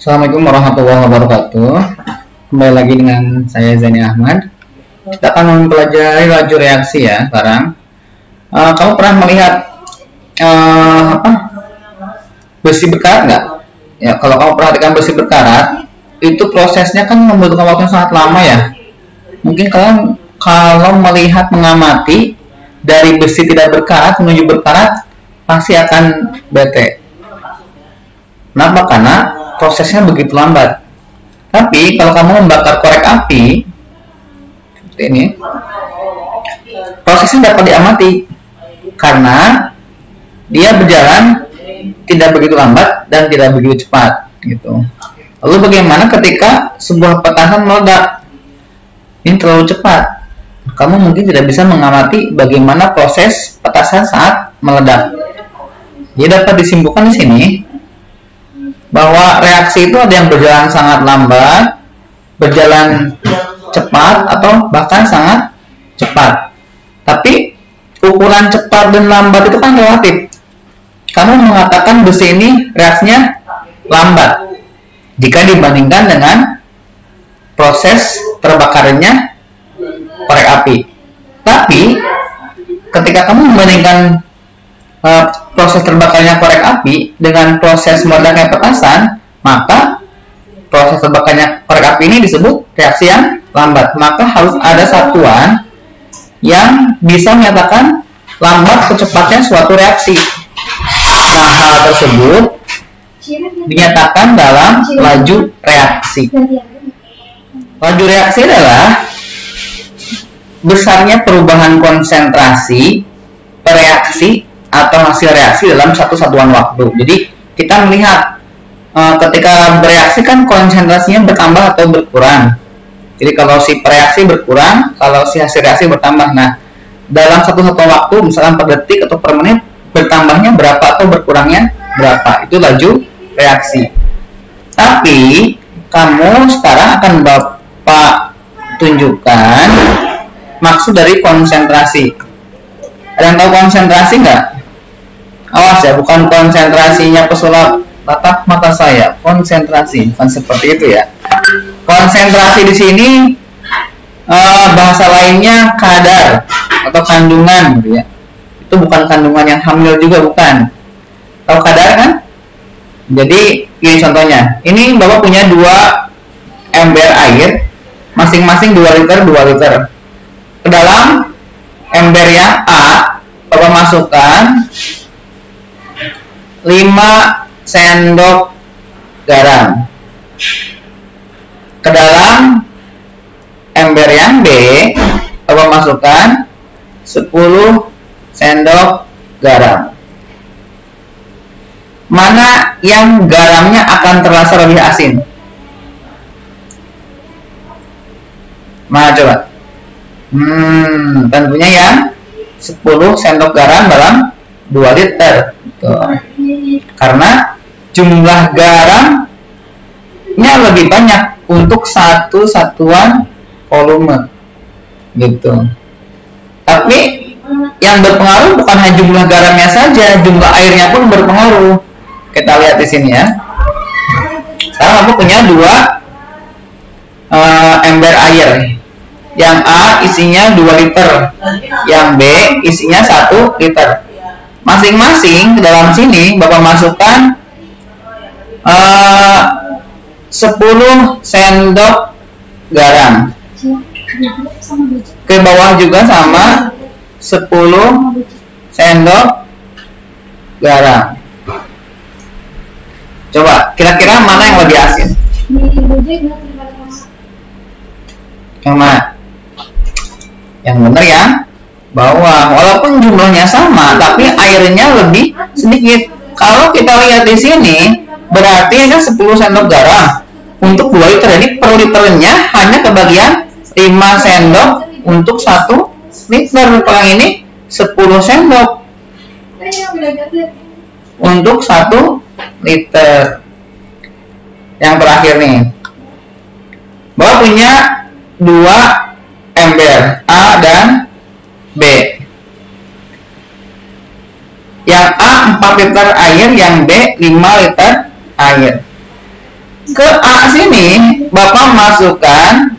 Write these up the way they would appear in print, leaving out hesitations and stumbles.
Assalamualaikum warahmatullahi wabarakatuh. Kembali lagi dengan saya Zani Ahmad. Kita akan mempelajari laju reaksi ya sekarang. Kamu pernah melihat besi berkarat nggak? Ya, kalau kamu perhatikan besi berkarat, itu prosesnya kan membutuhkan waktu yang sangat lama ya. Mungkin kalian kalau melihat mengamati dari besi tidak berkarat menuju berkarat, pasti akan bete. Kenapa? Karena prosesnya begitu lambat. Tapi kalau kamu membakar korek api seperti ini, prosesnya dapat diamati karena dia berjalan tidak begitu lambat dan tidak begitu cepat gitu. Lalu bagaimana ketika sebuah petasan meledak? Ini terlalu cepat. Kamu mungkin tidak bisa mengamati bagaimana proses petasan saat meledak. Jadi dapat disimpulkan di sini bahwa reaksi itu ada yang berjalan sangat lambat, berjalan cepat, atau bahkan sangat cepat. Tapi ukuran cepat dan lambat itu kan relatif. Kamu mengatakan besi ini reaksinya lambat jika dibandingkan dengan proses terbakarnya korek api. Tapi ketika kamu membandingkan proses terbakarnya korek api dengan proses meledaknya petasan, maka proses terbakarnya korek api ini disebut reaksi yang lambat. Maka harus ada satuan yang bisa menyatakan lambat kecepatnya suatu reaksi. Nah, hal tersebut dinyatakan dalam laju reaksi. Laju reaksi adalah besarnya perubahan konsentrasi reaksi atau hasil reaksi dalam satu satuan waktu. Jadi kita melihat ketika bereaksi kan konsentrasinya bertambah atau berkurang. Jadi kalau si reaksi berkurang, kalau si hasil reaksi bertambah. Nah, dalam satu satuan waktu, misalkan per detik atau per menit, bertambahnya berapa atau berkurangnya berapa. Itu laju reaksi. Tapi kamu sekarang akan Bapak tunjukkan maksud dari konsentrasi. Ada yang tahu konsentrasi nggak? Awas ya, bukan konsentrasinya pesulap tatap mata saya. Konsentrasi, bukan seperti itu ya. Konsentrasi di sini bahasa lainnya kadar atau kandungan, gitu ya. Itu bukan kandungan yang hamil juga, bukan. Tahu kadar kan? Jadi ini contohnya. Ini Bapak punya 2 ember air, masing-masing 2 liter, 2 liter. Ke dalam ember yang A, Bapak masukkan 5 sendok garam. Ke dalam ember yang B, Bapak masukkan 10 sendok garam. Mana yang garamnya akan terasa lebih asin? Mana coba? Tentunya yang 10 sendok garam dalam 2 liter. Tuh. Karena jumlah garamnya lebih banyak untuk satu satuan volume gitu. Tapi yang berpengaruh bukan hanya jumlah garamnya saja, jumlah airnya pun berpengaruh. Kita lihat di sini ya. Sekarang aku punya 2 ember air. Yang A isinya 2 liter, yang B isinya 1 liter. Masing-masing ke dalam sini Bapak masukkan 10 sendok garam. Ke bawah juga sama 10 sendok garam. Coba kira-kira mana yang lebih asin? Yang mana? Yang benar ya, bawah. Walaupun jumlahnya sama, tapi airnya lebih sedikit. Kalau kita lihat di sini, berarti ada 10 sendok garam untuk 2 liter. Jadi per liternya hanya kebagian 5 sendok untuk 1 liter. Kalau yang ini 10 sendok untuk 1 liter. Yang terakhir nih, Bapak punya 2 ember A dan B. Yang A 4 liter air, yang B 5 liter air. Ke A sini Bapak masukkan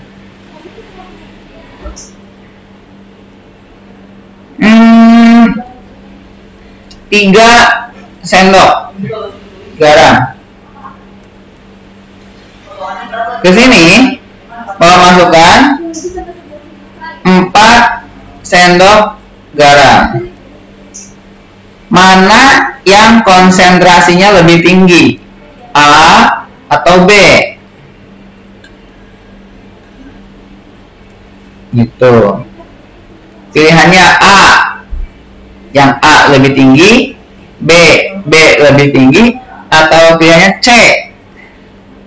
3 sendok garam. Ke sini Bapak masukkan 4 sendok garam. Mana yang konsentrasinya lebih tinggi? A atau B? Gitu. Pilihannya A. Yang A lebih tinggi, B lebih tinggi, atau pilihannya C.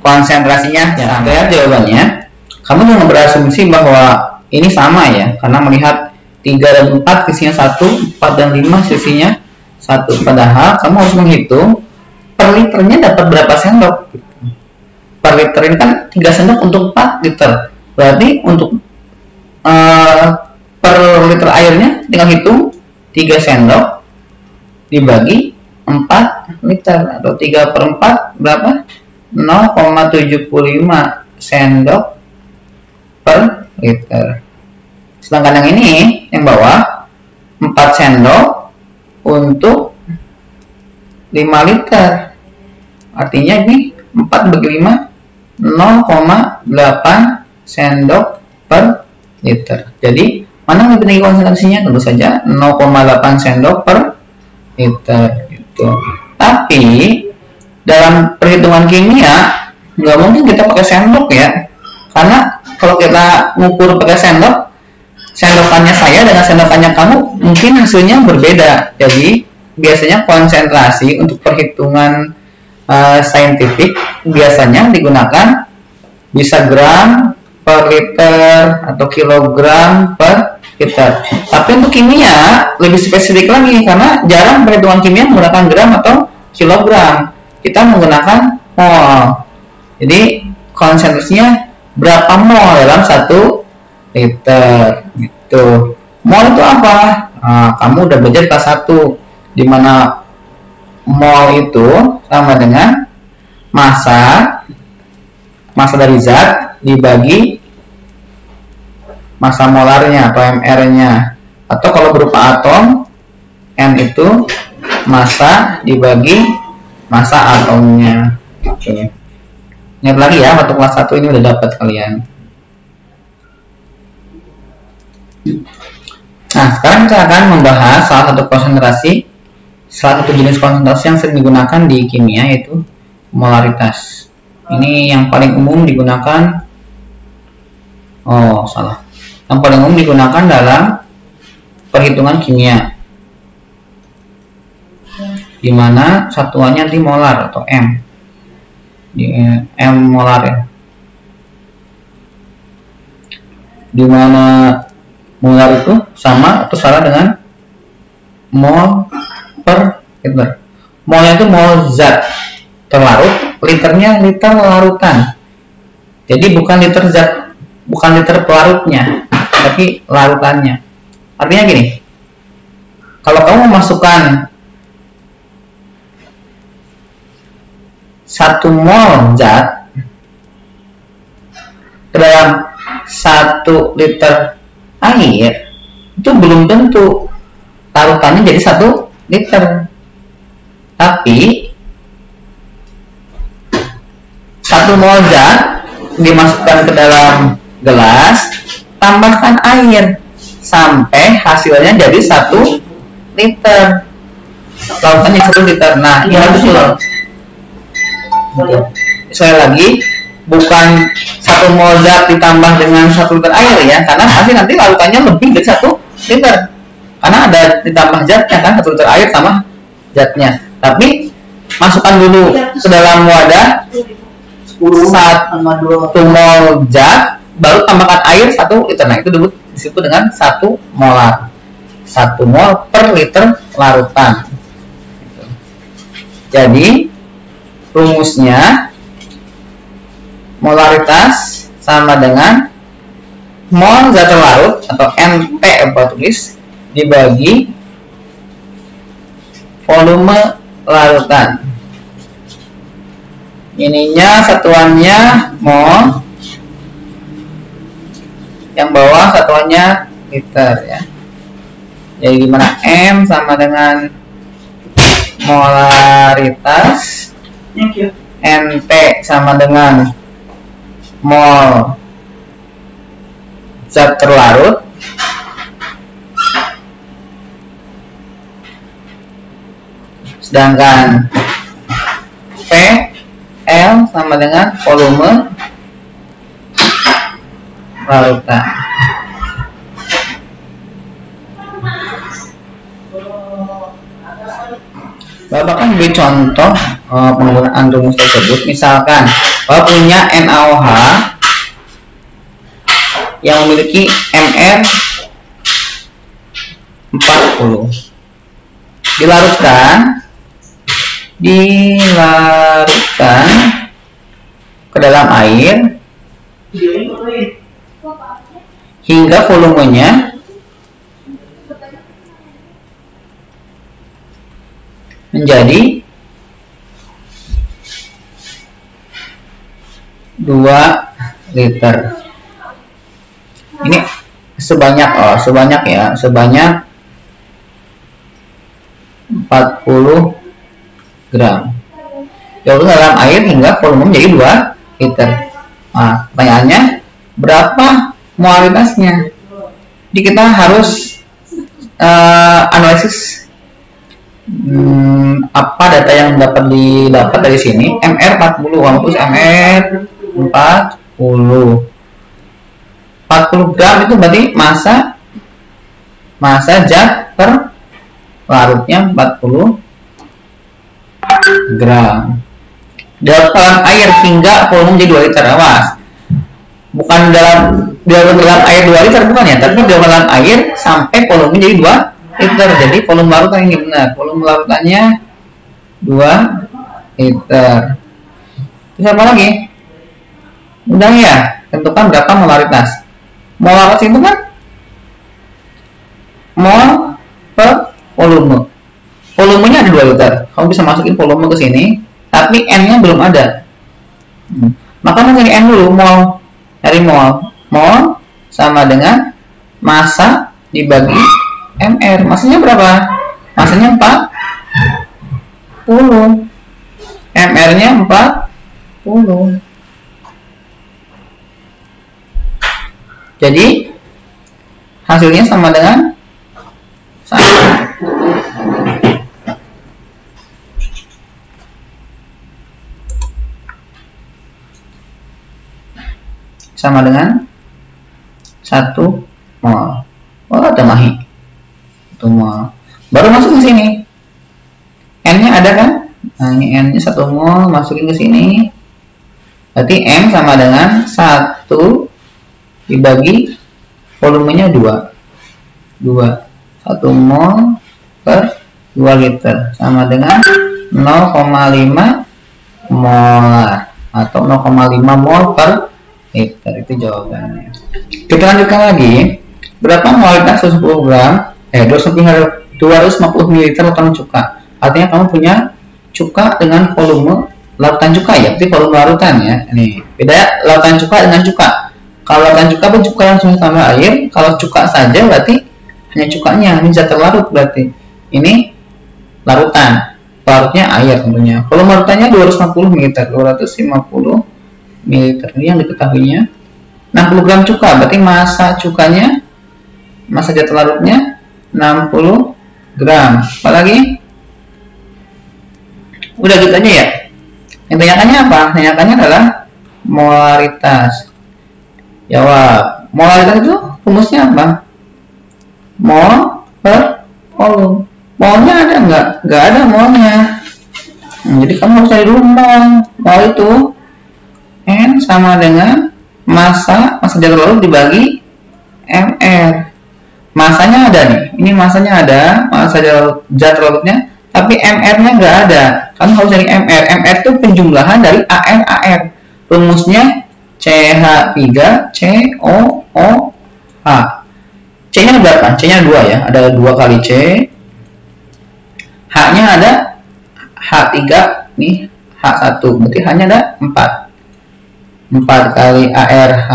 Konsentrasinya sama. Ya, jawabannya. Kamu jangan berasumsi bahwa ini sama ya, karena melihat 3 dan 4 sisinya 1, 4 dan 5 sisinya 1. Padahal kamu harus menghitung per liternya dapat berapa sendok. Per liter ini kan 3 sendok untuk 4 liter. Berarti untuk per liter airnya tinggal hitung 3 sendok dibagi 4 liter, atau 3 per 4 berapa? 0,75 sendok per liter. Sedangkan yang ini, yang bawah, 4 sendok untuk 5 liter. Artinya ini 4 bagi 5, 0,8 sendok per liter. Jadi, mana yang lebih tinggi konsentrasinya? Tentu saja 0,8 sendok per liter. Gitu. Tapi, dalam perhitungan kimia, nggak mungkin kita pakai sendok ya. Karena kalau kita ngukur pakai sendok, sendokannya saya dengan sendokannya kamu mungkin hasilnya berbeda. Jadi biasanya konsentrasi untuk perhitungan saintifik biasanya digunakan bisa gram per liter atau kilogram per liter. Tapi untuk kimia lebih spesifik lagi, karena jarang perhitungan kimia menggunakan gram atau kilogram. Kita menggunakan mol. Jadi konsentrasinya berapa mol dalam 1 liter gitu. Mol itu apa? Nah, kamu udah belajar kelas 1, di mana mol itu sama dengan massa dari zat dibagi massa molarnya atau mR-nya, atau kalau berupa atom N itu massa dibagi massa atomnya. Oke. Ingat lagi ya, waktu kelas 1 ini udah dapat kalian. Nah, sekarang kita akan membahas salah satu jenis konsentrasi yang sering digunakan di kimia, yaitu molaritas. Ini yang paling umum digunakan. Yang paling umum digunakan dalam perhitungan kimia, di mana satuannya di molar atau M. Di M molar ya. Di mana molar itu sama atau salah dengan mol per liter. Molnya itu mol zat terlarut, liternya liter larutan. Jadi bukan liter zat, bukan liter pelarutnya, tapi larutannya. Artinya gini, kalau kamu memasukkan 1 mol zat ke dalam 1 liter air, itu belum tentu larutannya jadi 1 liter. Tapi 1 mol zat dimasukkan ke dalam gelas, tambahkan air sampai hasilnya jadi 1 liter. Larutannya 1 liter. Nah, ini betul. Saya lagi, bukan 1 mol zat ditambah dengan 1 liter air ya, karena pasti nanti larutannya lebih dari 1 liter, karena ada ditambah zatnya kan, 1 liter air tambah zatnya. Tapi masukkan dulu ke dalam wadah 1 mol zat, baru tambahkan air 1 liter. Nah, itu disebut dengan 1 molar. 1 mol per liter larutan. Jadi rumusnya molaritas sama dengan mol zat terlarut atau NT apa tulis dibagi volume larutan. ininya satuannya mol, yang bawah satuannya liter ya. Jadi gimana? M sama dengan molaritas, NT sama dengan mol zat terlarut, sedangkan V L sama dengan volume larutan. Bapak kan beri contoh penggunaan rumus tersebut. Misalkan Bapak punya NaOH yang memiliki Mr 40, dilarutkan ke dalam air hingga volumenya menjadi 2 liter. Ini sebanyak 40 gram. Dilarutkan dalam air hingga volume menjadi 2 liter. Nah, pertanyaannya berapa molaritasnya? Jadi kita harus analisis apa data yang dapat didapat dari sini. Mr 40, mampus Mr 40 gram itu berarti massa zat terlarutnya 40 gram. Dalam air hingga volume menjadi 2 liter. Awas, bukan dalam air 2 liter, bukan ya, tapi dalam air sampai volume menjadi 2 liter. Jadi volume larutan ini benar, volume larutannya 2 liter. Terus apa lagi? Udah ya, tentukan berapa molaritas. Molaritas itu kan mol per volume. Volumenya ada 2 liter. Kamu bisa masukin volume ke sini, tapi N-nya belum ada. Maka mencari N dulu, mol. Dari mol. Mol sama dengan massa dibagi Mr. Massanya berapa? Massanya 40. Mr-nya 40. Jadi hasilnya sama dengan 1. Sama dengan 1 mol. Oh, ada mahi. 1 mol. Baru masuk ke sini. N-nya ada kan? Nah, ini N-nya 1 mol, masukin ke sini. Berarti M sama dengan 1 dibagi volumenya 2. 1 mol per 2 liter sama dengan 0,5 molar atau 0,5 mol per liter. Itu jawabannya. Kita lanjutkan lagi. Berapa molaritas 250 gram 250 ml lautan cuka? Artinya kamu punya cuka dengan volume lautan cuka ya, berarti volume larutan ya. Ini beda ya, lautan cuka dengan cuka. Kalau lautan cuka cuka langsung tambah air, kalau cuka saja berarti hanya cukanya, ini zat terlarut berarti. Ini larutan, larutnya air tentunya. Volume larutannya 250 ml, 250 ml. Ini yang diketahuinya. 60 gram cuka, berarti massa cukanya, massa zat terlarutnya 60 gram. Apa lagi? Udah gitu aja ya. Yang tanyakannya apa? Tanyakannya adalah molaritas. Jawab. Molaritas itu rumusnya apa? Mol per volume. Molnya ada nggak? Nggak ada molnya. Jadi kamu harus cari dulu mol. Mol itu N sama dengan massa zat terlarut dibagi Mr. Massanya ada nih. Ini massanya ada, massa zat terlarutnya, tapi Mr-nya nggak ada. Kamu harus cari Mr. Mr itu penjumlahan dari AR. Rumusnya CH3COOH. C-nya berapa? C-nya 2 ya. Ada 2 kali C. H-nya ada H3 nih. H H1, berarti hanya ada 4 kali ARH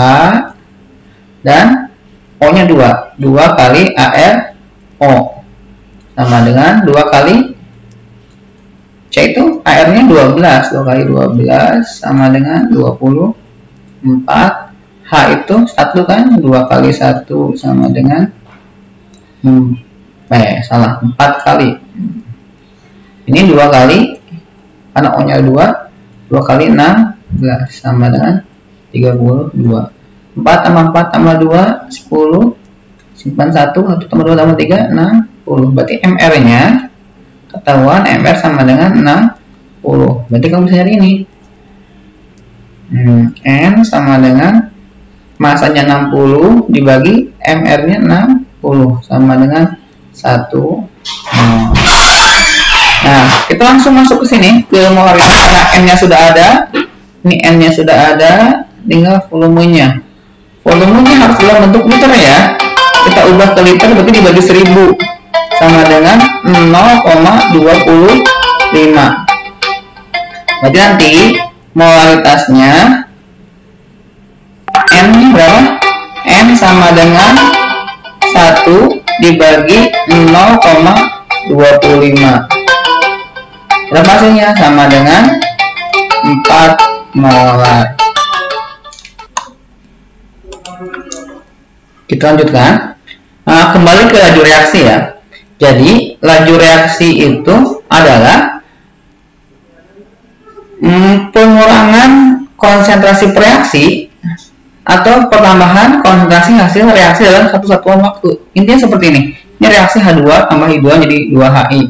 dan O nya 2 kali ARO sama dengan 2 kali C itu AR nya 12 kali 12 sama dengan 24. H itu 1 kan, 2 kali 1 sama dengan salah 4 kali. Ini 2 kali, karena O nya 2 kali 16 sama dengan 32. 4 tambah 4 tambah 2 10, simpan 1 tambah 2 tambah 3 60. Berarti MR nya ketahuan, MR sama dengan 60. Berarti kamu bisa cari ini, N sama dengan masanya 60 dibagi MR nya 60 sama dengan 1. Nah, kita langsung masuk ke sini ke molaritas karena N nya sudah ada. Ini N nya sudah ada, tinggal volumenya. Volumenya harus dalam bentuk liter ya. Kita ubah ke liter, berarti dibagi 1000 sama dengan 0,25. Berarti nanti molaritasnya N nya berapa? N sama dengan 1 dibagi 0,25. Berapa hasilnya? Sama dengan 4 molar. Kita lanjutkan. Nah, kembali ke laju reaksi ya. Jadi laju reaksi itu adalah pengurangan konsentrasi reaksi atau pertambahan konsentrasi hasil reaksi dalam satu satuan waktu. Intinya seperti ini. Ini reaksi H2 tambah I2 jadi 2HI.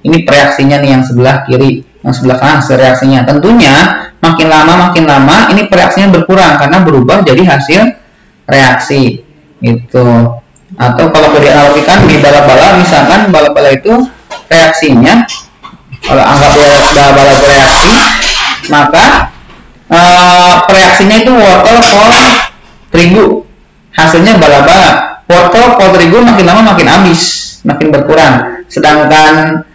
Ini reaksinya nih yang sebelah kiri, yang sebelah kanan hasil reaksinya. Tentunya makin lama ini reaksinya berkurang karena berubah jadi hasil reaksi. Itu. Atau kalau mau dianalogikan di bala-bala, misalkan bala-bala itu reaksinya, kalau anggap bala-bala bereaksi, maka reaksinya itu wortel kol terigu, hasilnya bala-bala. Wortel kol terigu makin lama makin habis, makin berkurang. Sedangkan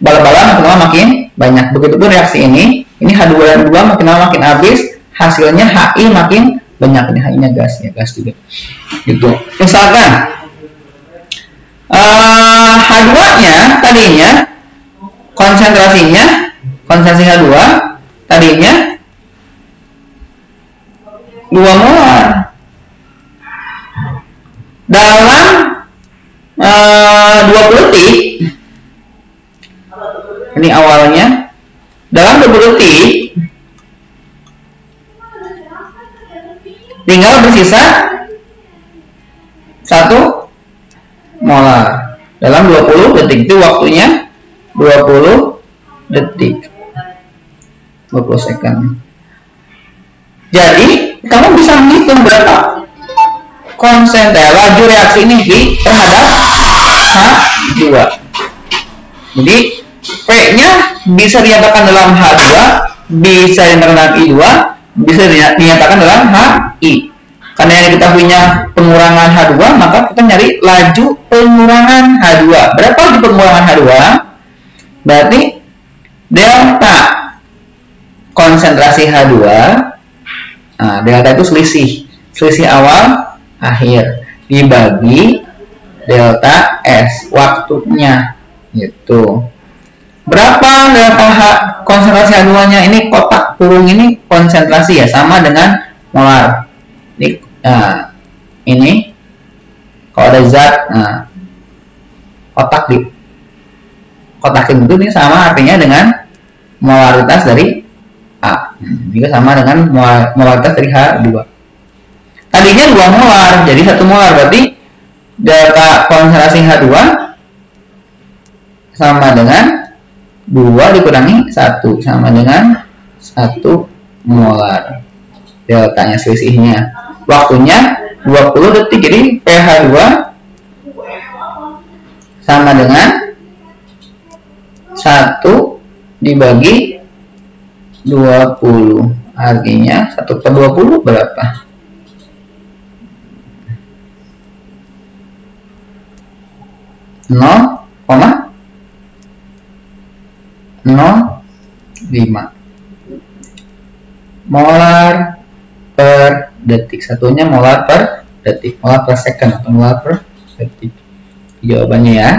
bala-bala makin lama makin banyak. Begitupun reaksi ini H2 dan 2 makin lama makin habis, hasilnya HI makin banyak. Ini HI-nya gas ya, gas juga. Gitu. Misalkan H2-nya tadinya konsentrasi H2 tadinya 2 molar. Dalam 20 detik, ini awalnya, dalam 20 detik tinggal bersisa 1 molar. Dalam 20 detik itu waktunya 20 detik, 20 second. Jadi kamu bisa menghitung berapa konsentrasi laju reaksi ini terhadap H2. Jadi P-nya bisa dinyatakan dalam H2, bisa dinyatakan dalam I2, bisa dinyatakan dalam HI. Karena yang diketahuinya pengurangan H2, maka kita nyari laju pengurangan H2. Berapa laju pengurangan H2? Berarti delta konsentrasi H2. Nah, delta itu selisih awal akhir dibagi delta S waktunya, gitu. Berapa delta konsentrasi H2-nya? Ini kotak kurung ini konsentrasi ya, sama dengan molar. Ini kalau ada zat, kotak itu ini sama artinya dengan molaritas dari A, juga sama dengan molaritas dari H2. Tadinya 2 molar, jadi 1 molar, berarti delta konsentrasi H2 sama dengan 2 dikurangi 1 sama dengan 1 molar. Deltanya selisihnya. Waktunya 20 detik, jadi pH2 sama dengan 1 dibagi 20. Artinya 1/20 berapa? 0,0 molar per detik. Satunya molar per detik, molar per second atau molar per detik. Jawabannya ya.